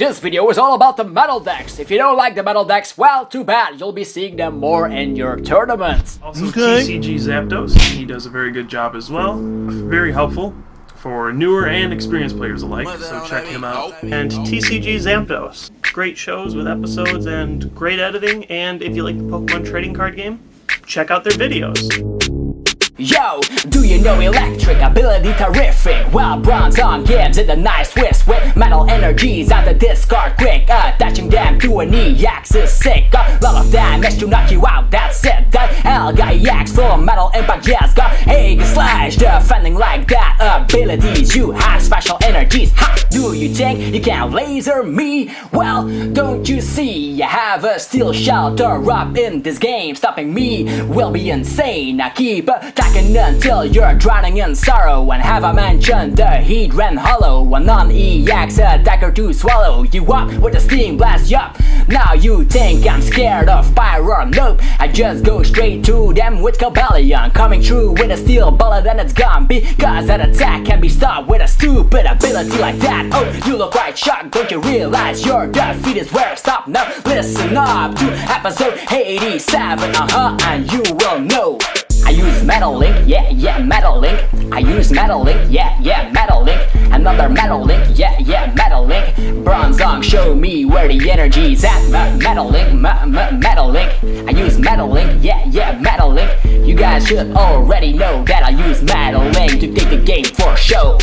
this video is all about the metal decks. If you don't like the metal decks, well, too bad. You'll be seeing them more in your tournaments. Also, TCG Zapdos, he does a very good job as well. Very helpful for newer and experienced players alike, so check him out. And TCG Zapdos, great shows with episodes and great editing, and if you like the Pokemon trading card game, check out their videos. Yo, do you know electric ability terrific? Well, Bronzong gives it a nice twist with metal energies at the discard quick. Attaching them to an EX is sick. A lot of damage to knock you out, that's it. Dialga EX full of metal impact, yes. Got Aegislash defending like that. Abilities, you have special energies. Ha! Do you think you can laser me? Well, don't you see? You have a steel shelter up in this game. Stopping me will be insane. Now keep attacking until you're drowning in sorrow. And have I mentioned the Heatran hollow? A non-EX attacker to swallow you up with a steam blast, yup. Now you think I'm scared of Pyro? Nope, I just go straight to them with Cobalion. Coming through with a steel bullet and it's gone, because that attack can be stopped with a stupid ability like that. Oh, you look quite shocked, don't you realize your defeat is where I stop? Now listen up to episode 87, and you will know. I use Metal Link, yeah, Metal Link. I use Metal Link, yeah, Metal Link. Another Metal Link, yeah, Metal Link. Bronzong, show me where the energy's at. Metal Link, Metal Link. I use Metal Link, yeah, Metal Link. You guys should already know that I use Metal Link to take the game for show.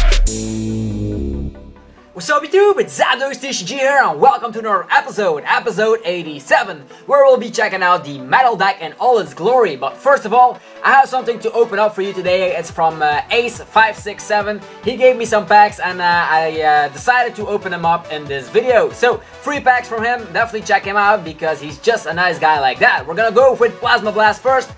What's up YouTube, it's ZapdosTCG here and welcome to another episode 87, where we'll be checking out the metal deck in all its glory. But first of all, I have something to open up for you today. It's from Ace567. He gave me some packs and I decided to open them up in this video. So, free packs from him, definitely check him out because he's just a nice guy like that. We're gonna go with Plasma Blast first.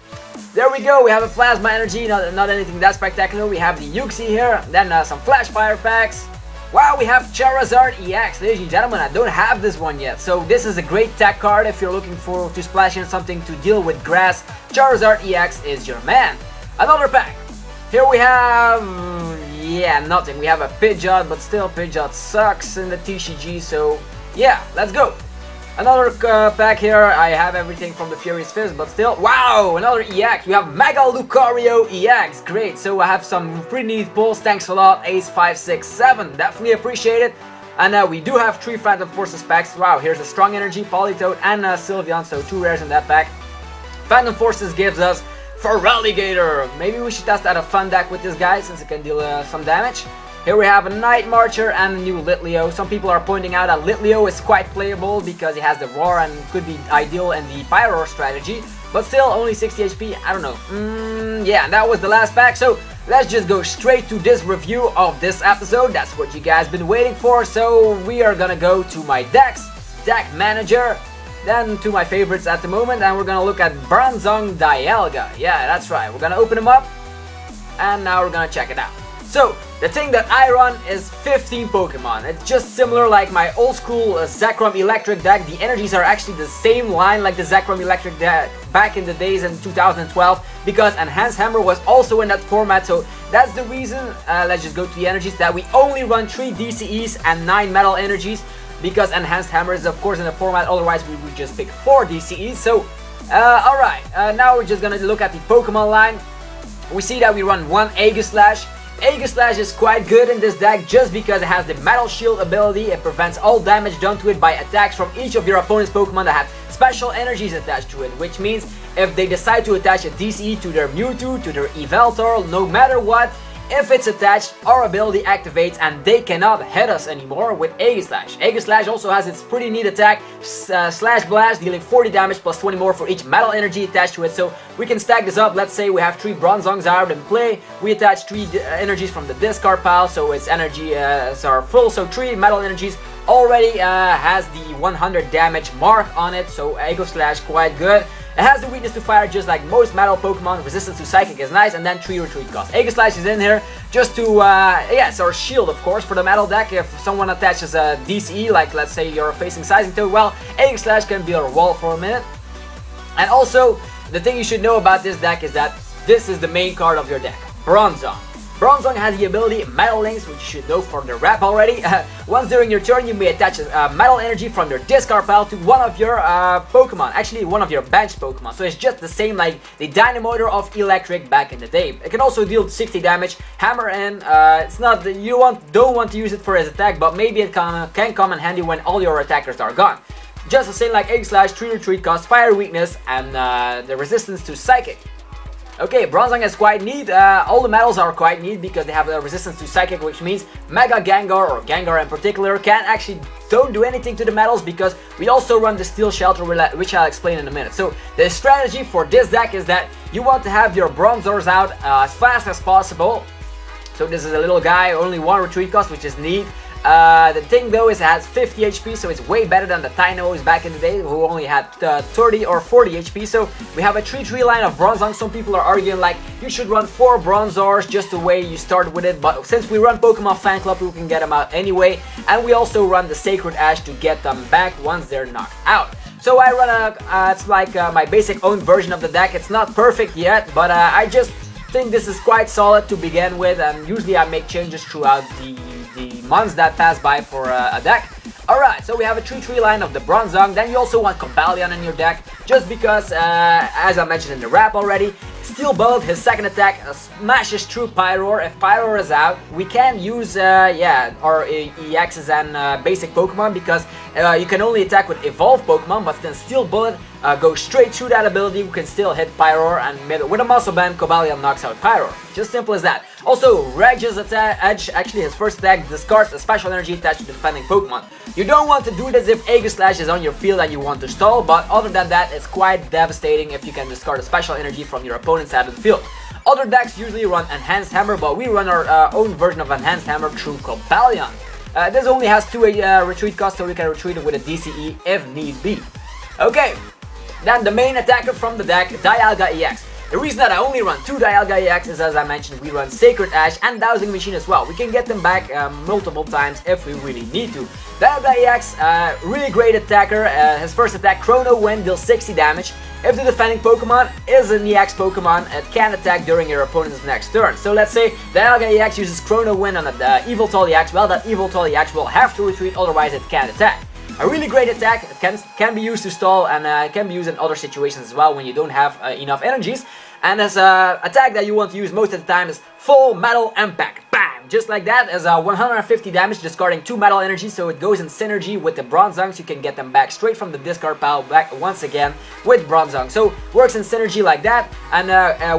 There we go, we have a Plasma Energy, not anything that spectacular. We have the Yuxi here, then some Flash Fire packs. Wow, we have Charizard EX, ladies and gentlemen. I don't have this one yet, so this is a great tech card if you're looking to splash in something to deal with grass. Charizard EX is your man. Another pack. Here we have, nothing. We have a Pidgeot, but still Pidgeot sucks in the TCG, so yeah, let's go. Another pack here. I have everything from the Furious Fist, but still, wow, another EX. We have Mega Lucario EX. Great. So I have some pretty neat pulls. Thanks a lot, Ace567. Definitely appreciate it. And we do have 3 Phantom Forces packs. Wow, here's a Strong Energy, Politoed, and Sylveon. So 2 rares in that pack. Phantom Forces gives us Feraligatr. Maybe we should test out a fun deck with this guy since it can deal some damage. Here we have a Night Marcher and a new Litleo. Some people are pointing out that Litleo is quite playable because he has the Roar and could be ideal in the Pyro strategy. But still, only 60 HP, I don't know. Yeah, and that was the last pack. So, let's just go straight to this review of this episode. That's what you guys been waiting for. So, we are gonna go to my decks, Deck Manager, then to my favorites at the moment. And we're gonna look at Bronzong Dialga. Yeah, that's right. We're gonna open them up. And now we're gonna check it out. So, the thing that I run is 15 Pokemon. It's just similar like my old school Zekrom Electric deck. The energies are actually the same line like the Zekrom Electric deck back in the days in 2012 because Enhanced Hammer was also in that format. So that's the reason, let's just go to the energies, that we only run 3 DCEs and 9 Metal Energies because Enhanced Hammer is of course in the format, otherwise we would just pick 4 DCEs. So, alright, now we're just gonna look at the Pokemon line. We see that we run 1 Aegislash. Aegislash is quite good in this deck just because it has the Metal Shield ability. It prevents all damage done to it by attacks from each of your opponent's Pokemon that have special energies attached to it, which means if they decide to attach a DCE to their Mewtwo, to their Yveltal, no matter what, if it's attached, our ability activates and they cannot hit us anymore with Aegislash. Aegislash also has its pretty neat attack, Slash Blast, dealing 40 damage plus 20 more for each metal energy attached to it. So we can stack this up. Let's say we have 3 Bronzongs out in play. We attach 3 energies from the discard pile, so its energy are full. So 3 metal energies already has the 100 damage mark on it. So Aegislash quite good. It has the weakness to fire just like most metal Pokemon. Resistance to Psychic is nice, and then 3 retreat cost. Aegislash is in here just to, it's our shield of course for the metal deck. If someone attaches a DCE, like let's say you're facing Sizing Toad, well, Aegislash can be our wall for a minute. And also, the thing you should know about this deck is that this is the main card of your deck, Bronzong. Bronzong has the ability Metal Links, which you should know for the rep already. Once during your turn, you may attach Metal Energy from your discard pile to one of your Pokemon, actually one of your bench Pokemon. So it's just the same like the Dynamotor of Electric back in the day. It can also deal 60 damage, hammer in. It's not that you don't want to use it for his attack, but maybe it can come in handy when all your attackers are gone. Just the same like Aegislash, 3 retreat cost, fire weakness, and the resistance to Psychic. Okay, Bronzong is quite neat. All the metals are quite neat because they have the resistance to Psychic, which means Mega Gengar, or Gengar in particular, don't do anything to the metals because we also run the Steel Shelter, which I'll explain in a minute. So the strategy for this deck is that you want to have your Bronzors out as fast as possible. So this is a little guy, only 1 retreat cost, which is neat. The thing though is it has 50 HP, so it's way better than the Tynos back in the day who only had 30 or 40 HP. So we have a 3-3 line of Bronzong. Some people are arguing like you should run 4 Bronzors just the way you start with it, but since we run Pokemon Fan Club, we can get them out anyway, and we also run the Sacred Ash to get them back once they're knocked out. So I run it's like my basic own version of the deck. It's not perfect yet, but I just think this is quite solid to begin with, and usually I make changes throughout the months that pass by for a deck. Alright, so we have a 3-3 line of the Bronzong. Then you also want Cobalion in your deck, just because, as I mentioned in the wrap already, Steel Bullet, his second attack, smashes through Pyroar. If Pyroar is out, we can use our EXs and basic Pokemon, because you can only attack with evolved Pokemon, but then Steel Bullet goes straight through that ability. We can still hit Pyroar, and with a Muscle Band, Cobalion knocks out Pyroar. Just simple as that. Also, Reg's Edge, actually his first attack, discards a special energy attached to the defending Pokemon. You don't want to do this if Aegislash is on your field and you want to stall, but other than that, it's quite devastating if you can discard a special energy from your opponent's side of the field. Other decks usually run Enhanced Hammer, but we run our own version of Enhanced Hammer through Cobalion. This only has 2 retreat costs, so we can retreat it with a DCE if need be. Okay, then the main attacker from the deck, Dialga EX. The reason that I only run 2 Dialga EX is, as I mentioned, we run Sacred Ash and Dowsing Machine as well. We can get them back multiple times if we really need to. Dialga EX, really great attacker. His first attack, Chrono Wind, deals 60 damage. If the defending Pokemon is an EX Pokemon, it can attack during your opponent's next turn. So let's say Dialga EX uses Chrono Wind on the Evoltol EX. Well, that Evoltol EX will have to retreat, otherwise it can't attack. A really great attack. It can be used to stall, and can be used in other situations as well when you don't have enough energies. And as an attack that you want to use most of the time is Full Metal Impact. Bam! Just like that, as 150 damage, discarding 2 metal energies, so it goes in synergy with the Bronzongs. You can get them back straight from the discard pile back once again with Bronzong. So works in synergy like that, and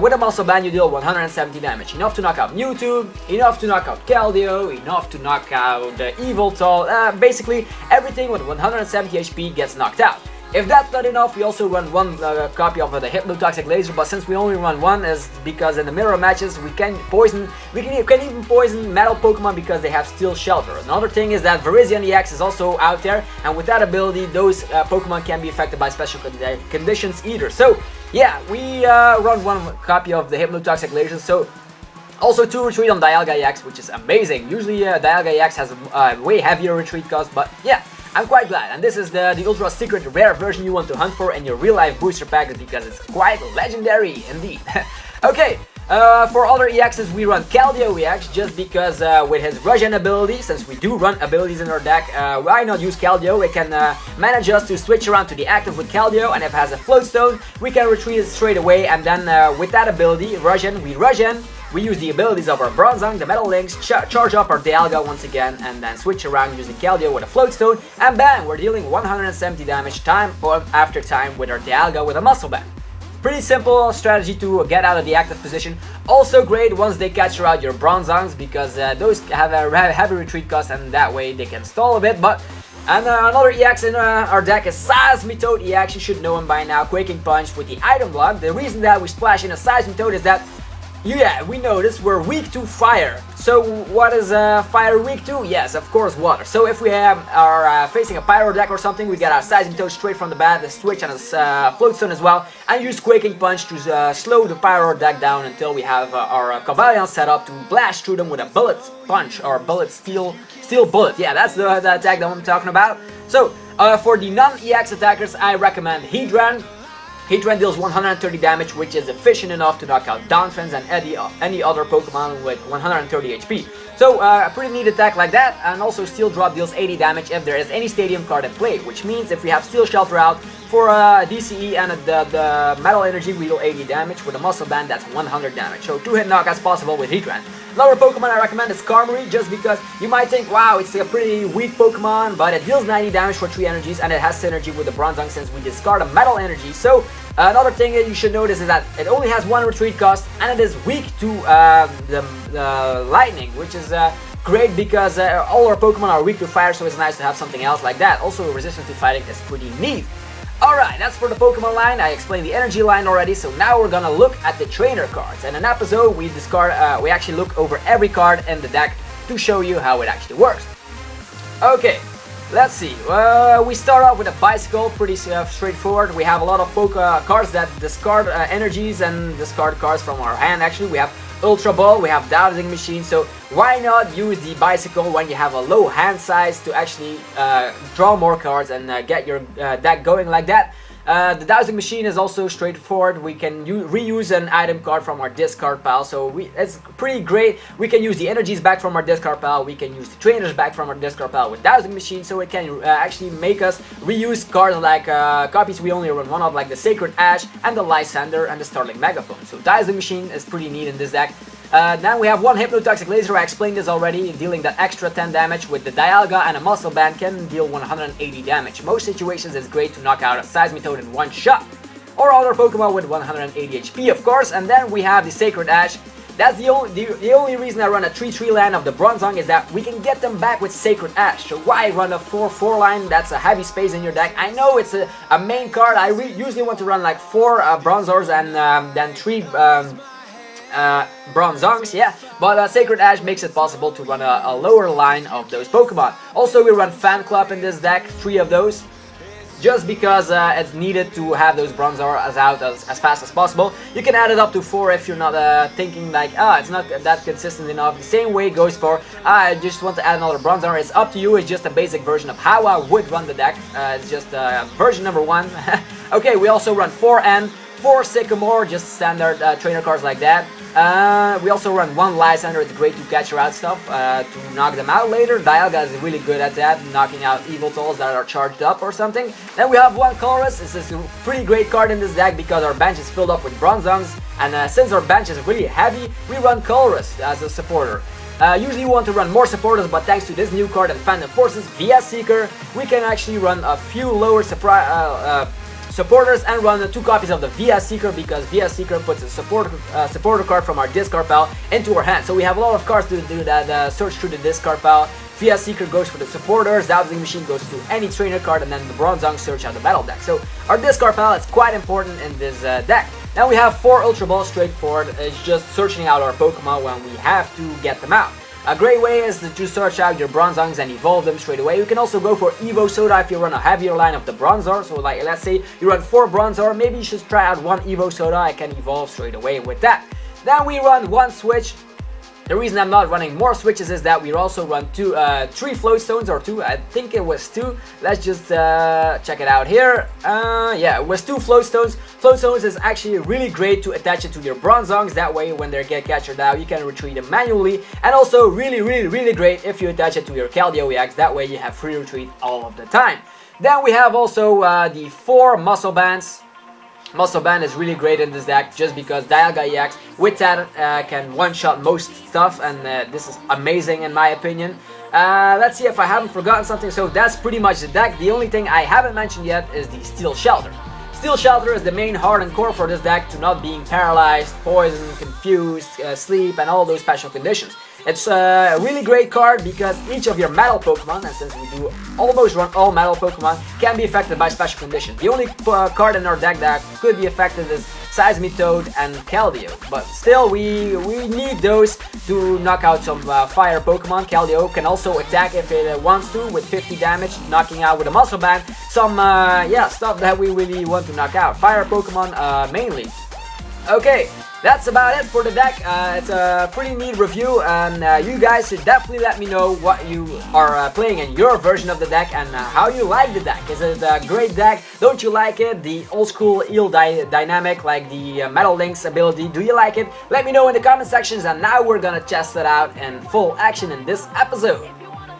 with a Muscle Band you deal 170 damage. Enough to knock out Mewtwo, enough to knock out Keldeo, enough to knock out Evoltol. Basically everything with 170 HP gets knocked out. If that's not enough, we also run 1 copy of the Hypnotoxic Laser, but since we only run 1 is because in the mirror matches we can even poison metal Pokemon because they have Steel Shelter. Another thing is that Virizion EX is also out there, and with that ability those Pokemon can be affected by special conditions either. So yeah, we run 1 copy of the Hypnotoxic Laser, so also 2 retreat on Dialga EX, which is amazing. Usually Dialga EX has a way heavier retreat cost, but yeah, I'm quite glad. And this is the ultra secret rare version you want to hunt for in your real life booster pack, because it's quite legendary indeed. Okay, for other EXs we run Keldeo EX, just because with his Regen ability, since we do run abilities in our deck, why not use Keldeo? It can manage us to switch around to the active with Keldeo, and if it has a Float Stone, we can retreat it straight away, and then with that ability, Regen, we use the abilities of our Bronzong, the Metal Links, charge up our Dialga once again, and then switch around using Keldeo with a Float Stone, and bang, we're dealing 170 damage time after time with our Dialga with a Muscle Band. Pretty simple strategy to get out of the active position. Also great once they catch out your Bronzongs, because those have a heavy retreat cost, and that way they can stall a bit. And another EX in our deck is Seismitoad EX. You should know him by now, Quaking Punch with the item block. The reason that we splash in a Seismitoad is that, yeah, we notice we're weak to fire. So what is fire weak to? Yes, of course, water. So if we are facing a Pyro deck or something, we get our Seismitoad straight from the bat, the switch and a Float Stone as well, and use Quaking Punch to slow the Pyro deck down until we have our Cobalion set up to blast through them with a Bullet Punch or Steel Bullet. Yeah, that's the attack that I'm talking about. So for the non-EX attackers, I recommend Heatran. Heatran deals 130 damage, which is efficient enough to knock out Donphans and any other Pokemon with 130 HP. So a pretty neat attack like that, and also Steel Drop deals 80 damage if there is any Stadium card in play, which means if we have Steel Shelter out for DCE and the Metal Energy, we deal 80 damage. With a Muscle Band, that's 100 damage. So 2-hit knockouts possible with Heatran. Another Pokemon I recommend is Skarmory, just because you might think, wow, it's a pretty weak Pokemon, but it deals 90 damage for 3 energies, and it has synergy with the Bronzong since we discard a Metal Energy. So another thing that you should notice is that it only has 1 retreat cost, and it is weak to the Lightning, which is great because all our Pokemon are weak to fire, so it's nice to have something else like that. Also, resistance to fighting is pretty neat. Alright, that's for the Pokemon line. I explained the energy line already, so now we're gonna look at the trainer cards. In an episode, we actually look over every card in the deck to show you how it actually works. Okay, let's see. We start off with a Bicycle, pretty straightforward. We have a lot of cards that discard energies and discard cards from our hand. Actually, we have Ultra Ball, we have Dowsing Machine, so why not use the Bicycle when you have a low hand size to actually draw more cards and get your deck going like that. The Dowsing Machine is also straightforward. We can reuse an item card from our discard pile, so it's pretty great. We can use the energies back from our discard pile, we can use the trainers back from our discard pile with Dowsing Machine, so it can actually make us reuse cards like copies we only run one of, like the Sacred Ash and the Lysander and the Starling Megaphone. So Dowsing Machine is pretty neat in this deck. Then we have one Hypnotoxic Laser, I explained this already, dealing that extra 10 damage with the Dialga, and a Muscle Band can deal 180 damage. Most situations it's great to knock out a Seismitoad in one shot, or other Pokemon with 180 HP of course. And then we have the Sacred Ash. That's the only reason I run a 3-3 line of the Bronzong is that we can get them back with Sacred Ash. So why run a 4-4 line? That's a heavy space in your deck. I know it's a main card. I usually want to run like 4 Bronzors and then 3 Bronzongs, yeah, but Sacred Ash makes it possible to run a lower line of those Pokemon. Also, we run Fan Club in this deck, 3 of those, just because it's needed to have those Bronzors out as fast as possible. You can add it up to 4 if you're not thinking like, it's not that consistent enough. The same way goes for, I just want to add another Bronzor. It's up to you, it's just a basic version of how I would run the deck. It's just version number 1. Okay, we also run 4N, 4 Sycamore, just standard trainer cards like that. We also run 1 Lysander, it's great to catch out stuff, to knock them out later. Dialga is really good at that, knocking out Yveltals that are charged up or something. Then we have 1 Colress. This is a pretty great card in this deck because our bench is filled up with Bronzongs, and since our bench is really heavy, we run Colress as a supporter. Usually we want to run more supporters, but thanks to this new card and Phantom Forces, VS Seeker, we can actually run a few lower supporters and run 2 copies of the VS Seeker, because VS Seeker puts a supporter card from our discard pile into our hand. So we have a lot of cards to do that search through the discard pile. VS Seeker goes for the supporters, Dowsing Machine goes to any trainer card, and then the Bronzong search out the battle deck. So our discard pile is quite important in this deck. Now we have 4 Ultra Balls, straightforward. It's just searching out our Pokemon when we have to get them out. A great way is to search out your Bronzongs and evolve them straight away. You can also go for Evo Soda if you run a heavier line of the Bronzor. So like, let's say you run 4 Bronzor, maybe you should try out 1 Evo Soda. I can evolve straight away with that. Then we run 1 Switch. The reason I'm not running more switches is that we also run 3 Float Stones, or 2, I think it was 2. Let's just check it out here. Yeah, it was 2 Float Stones. Float Stones is actually really great to attach it to your Bronzongs. That way when they get captured out, you can retrieve them manually. And also really great if you attach it to your Cobalion EX. That way you have free retreat all of the time. Then we have also the 4 Muscle Bands. Muscle Band is really great in this deck just because Dialga EX with that can one-shot most stuff, and this is amazing in my opinion. Let's see if I haven't forgotten something. So that's pretty much the deck. The only thing I haven't mentioned yet is the Steel Shelter. Steel Shelter is the main heart and core for this deck to not being paralyzed, poisoned, confused, sleep, and all those special conditions. It's a really great card because each of your metal Pokemon, and since we do almost run all metal Pokemon, can be affected by special conditions. The only card in our deck that could be affected is Seismitoad and Keldeo, but still we need those to knock out some fire Pokemon. Keldeo can also attack if it wants to with 50 damage, knocking out with a Muscle Band some yeah, stuff that we really want to knock out. Fire Pokemon mainly. Okay, that's about it for the deck. It's a pretty neat review, and you guys should definitely let me know what you are playing in your version of the deck and how you like the deck. Is it a great deck? Don't you like it? The old school eel dynamic, like the Metal Link's ability, do you like it? Let me know in the comment sections, and now we're gonna test it out in full action in this episode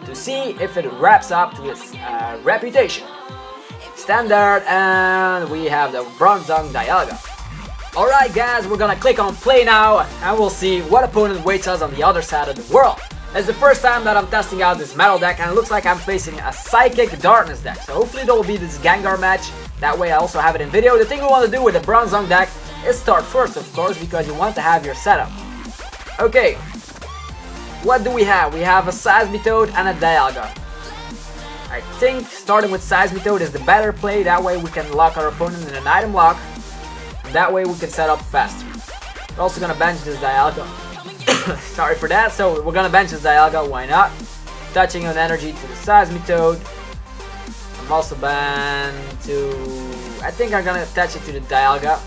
to see if it wraps up to its reputation. Standard, and we have the Bronzong Dialga. Alright guys, we're gonna click on play now, and we'll see what opponent waits us on the other side of the world. It's the first time that I'm testing out this metal deck, and it looks like I'm facing a Psychic Darkness deck. So hopefully there will be this Gengar match, that way I also have it in video. The thing we want to do with the Bronzong deck is start first, of course, because you want to have your setup. Okay, what do we have? We have a Seismitoad and a Dialga. I think starting with Seismitoad is the better play, that way we can lock our opponent in an item lock. That way we can set up faster. We're also gonna bench this Dialga. Sorry for that. So we're gonna bench this Dialga, why not? Touching on energy to the Seismitoad. I'm also ban to... I think I'm gonna attach it to the Dialga.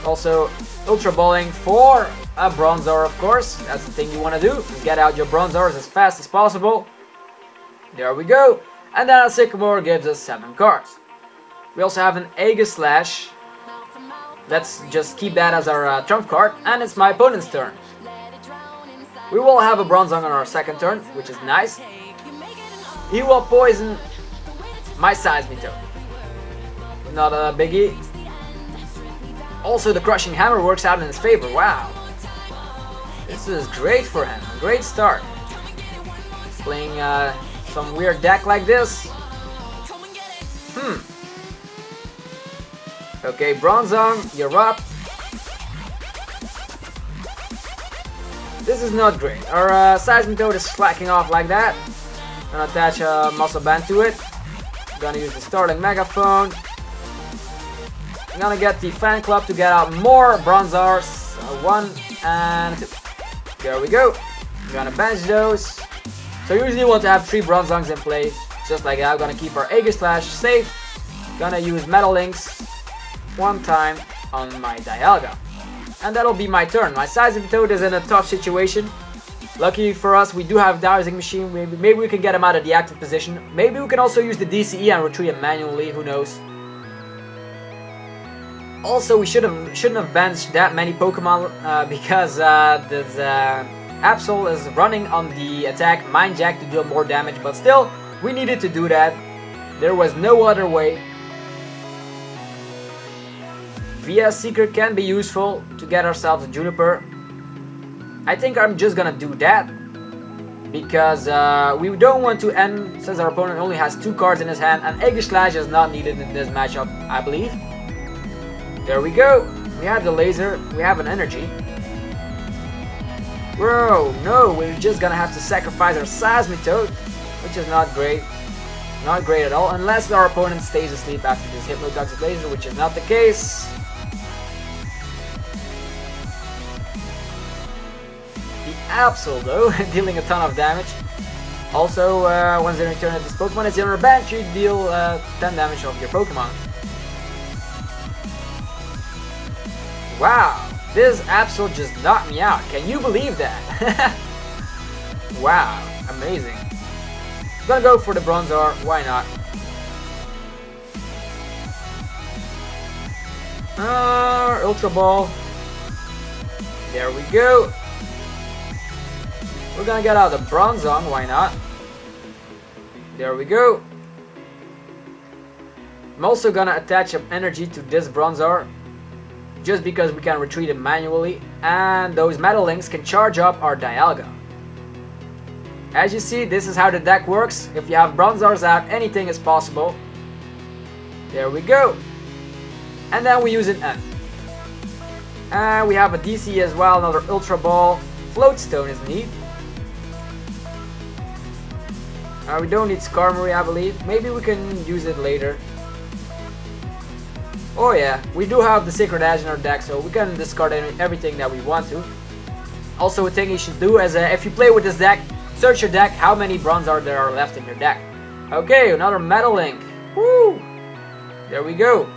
Also, Ultra Balling for a Bronzor, of course. That's the thing you wanna do. Get out your Bronzors as fast as possible. There we go. And then a Sycamore gives us 7 cards. We also have an Aegislash. Let's just keep that as our trump card, and it's my opponent's turn. We will have a Bronzong on our second turn, which is nice. He will poison my Seismitoad. Not a biggie. Also, the Crushing Hammer works out in his favor. Wow. This is great for him. Great start. Playing some weird deck like this. Okay, Bronzong, you're up. This is not great. Our Seismitoad is slacking off like that. I'm gonna attach a Muscle Band to it. I'm gonna use the Starling Megaphone. I'm gonna get the Fan Club to get out more Bronzors. 1 and 2. There we go. I'm gonna bench those. So you usually want to have 3 Bronzongs in play. Just like that. I'm gonna keep our Aegislash safe. Gonna use Metal Links 1 time on my Dialga. And that'll be my turn. My Seismitoad is in a tough situation. Lucky for us, we do have Dowsing Machine. Maybe we can get him out of the active position. Maybe we can also use the DCE and retreat him manually, who knows. Also, we shouldn't have benched that many Pokemon because this Absol is running on the attack Mind Jack to deal more damage, but still, we needed to do that. There was no other way. VS Secret can be useful to get ourselves a Juniper. I think I'm just gonna do that because we don't want to end, since our opponent only has 2 cards in his hand, and Aegislash is not needed in this matchup, I believe. There we go. We have the laser, we have an energy. Bro, no, we're just gonna have to sacrifice our Seismitoad, which is not great. Not great at all, unless our opponent stays asleep after this Hypnotoxic Laser, which is not the case. Absol though, dealing a ton of damage. Also, once they return at this Pokemon is on your bench, you deal 10 damage of your Pokemon. Wow, this Absol just knocked me out. Can you believe that? Wow, amazing. I'm gonna go for the Bronzor, why not? Ultra Ball. There we go. We're gonna get out the Bronzong, why not? There we go. I'm also gonna attach an energy to this Bronzor, just because we can retreat it manually, and those Metal Links can charge up our Dialga. As you see, this is how the deck works. If you have Bronzors out, anything is possible. There we go. And then we use an N. And we have a DC as well, another Ultra Ball. Float Stone is neat. We don't need Skarmory, I believe. Maybe we can use it later. Oh yeah, we do have the Sacred Edge in our deck, so we can discard everything that we want to. Also, a thing you should do is if you play with this deck, search your deck, how many Bronzor there are left in your deck. Okay, another Metal Link. Woo! There we go.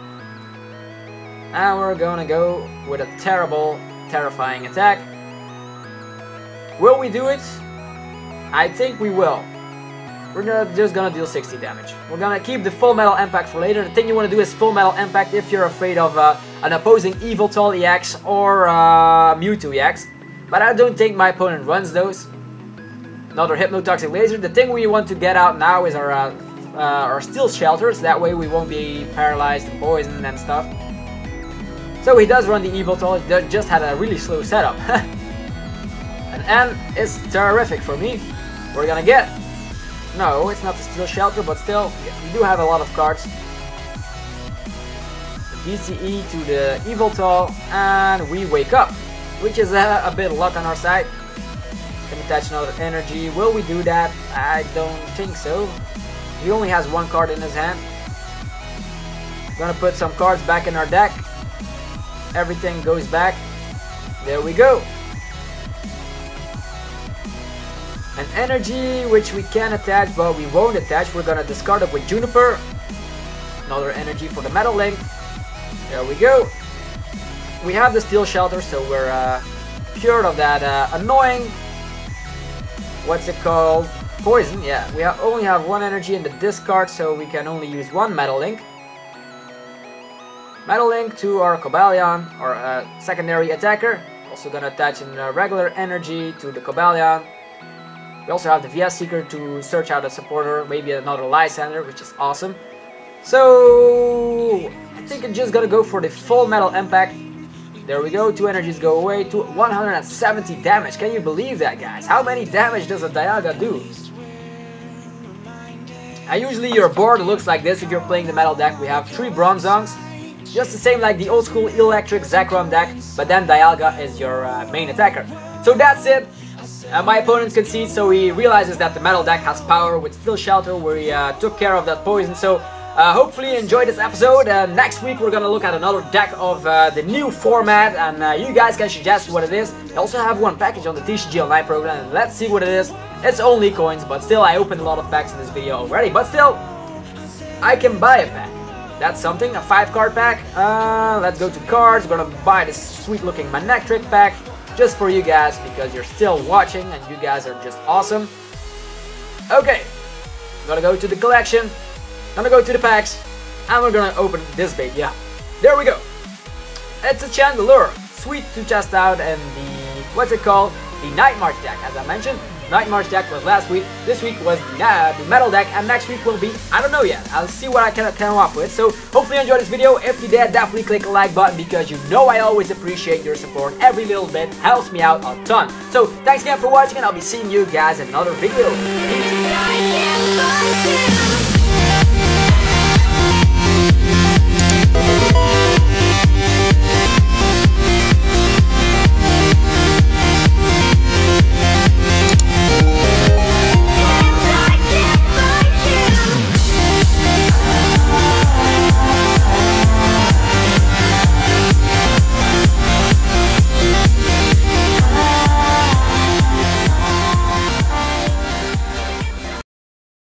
And we're gonna go with a terrifying attack. Will we do it? I think we will. We're just gonna deal 60 damage. We're gonna keep the full metal impact for later. The thing you want to do is full metal impact if you're afraid of an opposing Yveltal EX or Mewtwo EX. But I don't think my opponent runs those. Another Hypnotoxic Laser. The thing we want to get out now is our Steel Shelters. That way we won't be paralyzed and poisoned and stuff. So he does run the Yveltal. He just had a really slow setup. An N is terrific for me. We're gonna get... No, it's not the Steel Shelter, but still, we do have a lot of cards. The DCE to the Yveltal, and we wake up, which is a bit of luck on our side. Can attach another energy. Will we do that? I don't think so. He only has one card in his hand. Gonna put some cards back in our deck. Everything goes back. There we go. An energy which we can attach, but we won't attach. We're gonna discard it with Juniper. Another energy for the Metal Link. There we go. We have the Steel Shelter, so we're cured of that annoying... What's it called? Poison, yeah. We only have one energy in the discard, so we can only use one Metal Link. Metal Link to our Cobalion, our secondary attacker. Also gonna attach a regular energy to the Cobalion. We also have the VS Seeker to search out a supporter, maybe another Lysander, which is awesome. So I think I'm just gonna go for the full metal impact. There we go, 2 energies go away to 170 damage. Can you believe that, guys? How many damage does a Dialga do? And usually your board looks like this if you're playing the metal deck. We have 3 Bronzongs, just the same like the old school electric Zekrom deck, but then Dialga is your main attacker. So that's it. My opponent concedes, so he realizes that the metal deck has power with Steel Shelter, where he took care of that poison. So hopefully you enjoyed this episode. Next week we're gonna look at another deck of the new format, and you guys can suggest what it is. I also have one package on the TCG Online program, and let's see what it is. It's only coins, but still I opened a lot of packs in this video already. But still, I can buy a pack. That's something, a 5-card pack. Let's go to cards. We're gonna buy this sweet looking Manectric pack. Just for you guys, because you're still watching and you guys are just awesome. Okay, gonna go to the collection, gonna go to the packs, and we're gonna open this baby. Yeah, there we go. It's a Chandelure, sweet to test out, and the, what's it called? The Night March deck, as I mentioned. Night March deck was last week, this week was the metal deck, and next week will be, I don't know yet. I'll see what I can come up with. So hopefully you enjoyed this video. If you did, definitely click the like button, because you know I always appreciate your support. Every little bit helps me out a ton. So thanks again for watching, and I'll be seeing you guys in another video. Peace.